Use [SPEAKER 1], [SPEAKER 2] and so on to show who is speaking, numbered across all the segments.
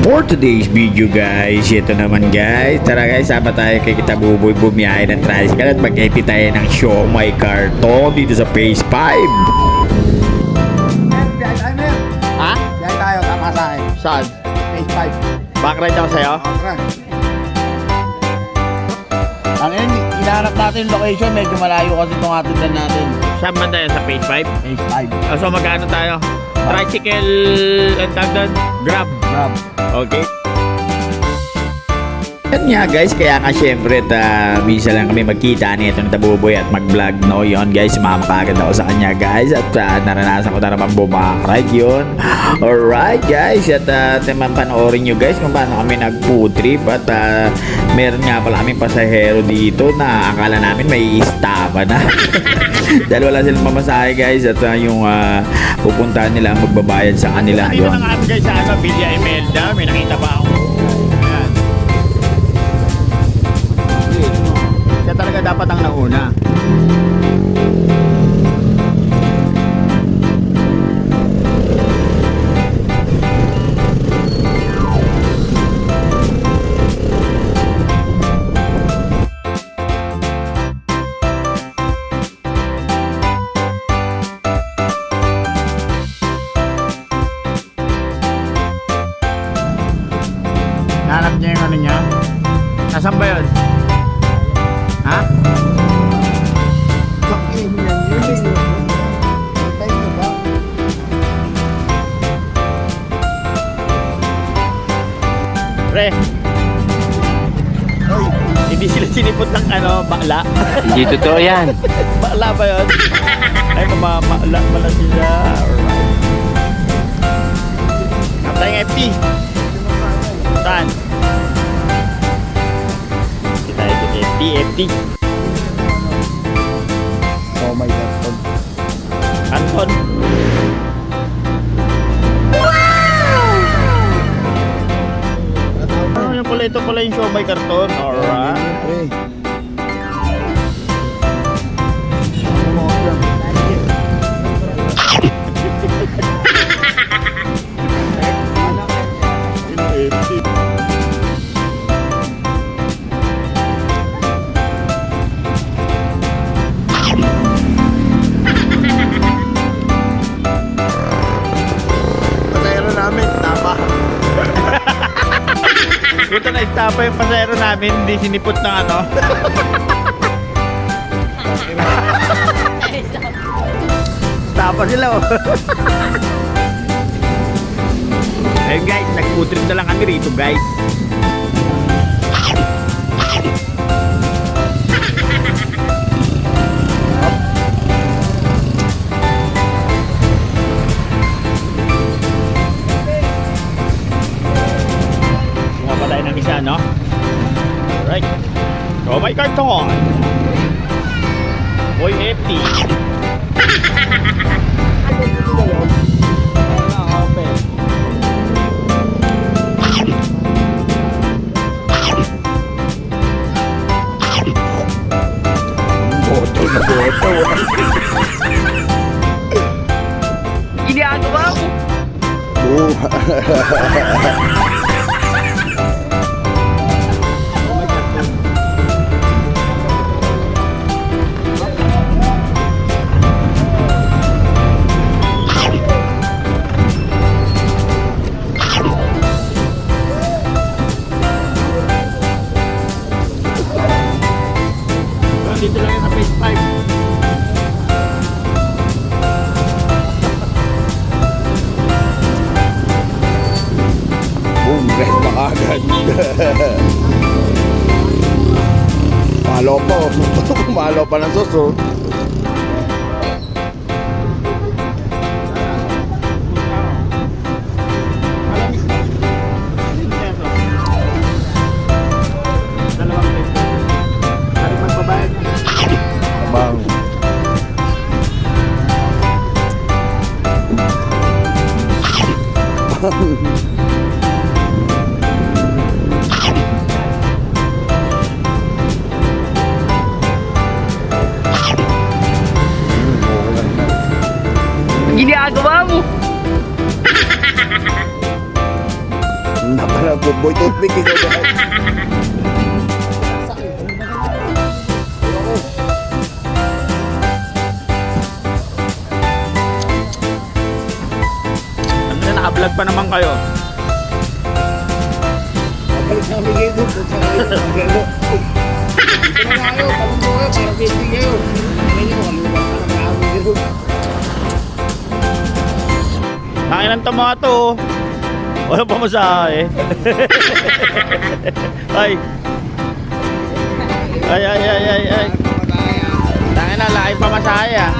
[SPEAKER 1] For today's video guys, ito naman guys, tara guys, sama tayo kay Kita Buboy bumiyahe ng tricycle at mag-edit tayo ng siomai karton dito sa phase 5.
[SPEAKER 2] Ha?
[SPEAKER 3] Diyan tayo, tama sa akin.
[SPEAKER 2] Saan?
[SPEAKER 3] Phase 5.
[SPEAKER 2] Backride ako sa'yo?
[SPEAKER 3] Tara. Ang hinahanap natin yung location, medyo malayo kasi itong atindan natin.
[SPEAKER 2] Saan ba tayo sa phase 5?
[SPEAKER 3] Phase 5.
[SPEAKER 2] So magkano tayo? Tricycle and tag doon? Grab.
[SPEAKER 3] Grab.
[SPEAKER 2] Okay.
[SPEAKER 1] Yan nga guys, kaya nga syempre minsan lang kami magkita nito ng Tabuboy at mag-vlog, no? Yun guys, sumama ka agad ako sa kanya guys at naranasan ko na naman bumakride yun. Alright guys, at panoorin nyo guys kung paano kami nag-food trip at meron nga pala kaming pasahero dito na akala namin may istapa na. Dahil wala silang mamasahe guys at yung pupuntahan nila ang magbabayad sa kanila.
[SPEAKER 2] Dito
[SPEAKER 1] Yun.
[SPEAKER 2] na nga guys sa Villa Imelda, may nakita ba ako? Ayan. Siya talaga dapat ang nauna. Nahanap niya yung ano niya? Nasaan ba yun? Ha?
[SPEAKER 3] Sakin yan, yun. Tayo na ba?
[SPEAKER 2] Pre,
[SPEAKER 3] Oy,
[SPEAKER 2] hindi sila sinipot ng bakla.
[SPEAKER 4] Hindi totoo yan.
[SPEAKER 2] Bakla ba yun? Ay, mamamala pala sila. Alright. Kaptay ng FT. Saan? Kita ito FT.
[SPEAKER 3] oh my God.
[SPEAKER 2] Anton. Wow! Yan pala, ito pala yung siomai karton. Alright.
[SPEAKER 3] Pre.
[SPEAKER 2] Pasahero namin, tama. Buto na istapa yung pasahero namin, hindi sinipot ng ano. Tapa sila oh. Ayun guys, nag-food trip na lang kami rito guys. Nga pa tayo ng isa, no? Alright. So, may karton. Boy FT.
[SPEAKER 1] Boto na boto.
[SPEAKER 2] Ginagawa ko. Dito lang yan sa phase 5.
[SPEAKER 3] Boom, guys, makagad. Malo pa, oh. Malo pa ng suso. Bang.
[SPEAKER 4] Ginagawa mo.
[SPEAKER 3] Napala po, boy toothpick ikaw dahil.
[SPEAKER 2] Ano na, naka-vlog pa naman kayo.
[SPEAKER 3] Balik namin kayo doon. Dito na kayo, palong mo kayo, para baby kayo. Ngayon nyo, kalimutan ka na namin kayo.
[SPEAKER 2] Kain ng tomato. Wala pa masahe. Ay. Ay. Tangin na, laki pa masahe ah.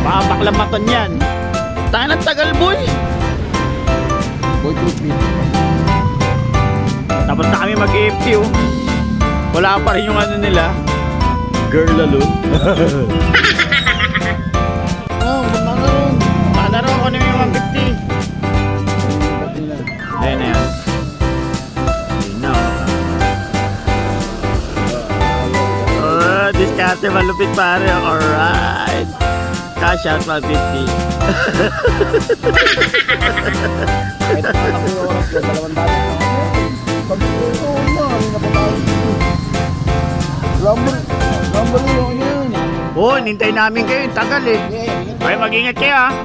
[SPEAKER 2] Baka baklamaton yan. Tangin na, tagal boy.
[SPEAKER 3] Boy toothpick.
[SPEAKER 2] Tapos na kami mag-AFT oh. Wala pa rin yung ano nila. Girl alone.
[SPEAKER 3] Oh, ganda na ron.
[SPEAKER 2] Paano ko na yung 150? Ayun na yan. Ayun na oh. Diskarte malupit pare. Alright. Cash out 150.
[SPEAKER 3] Ito na ako yung oras ko, 2 tayo. Sabi ko, oo na, hindi na pa tayo. Rumble yung yun.
[SPEAKER 2] Oh, nintay namin kayo. Tagal eh. Ay, mag-ingat kayo ah.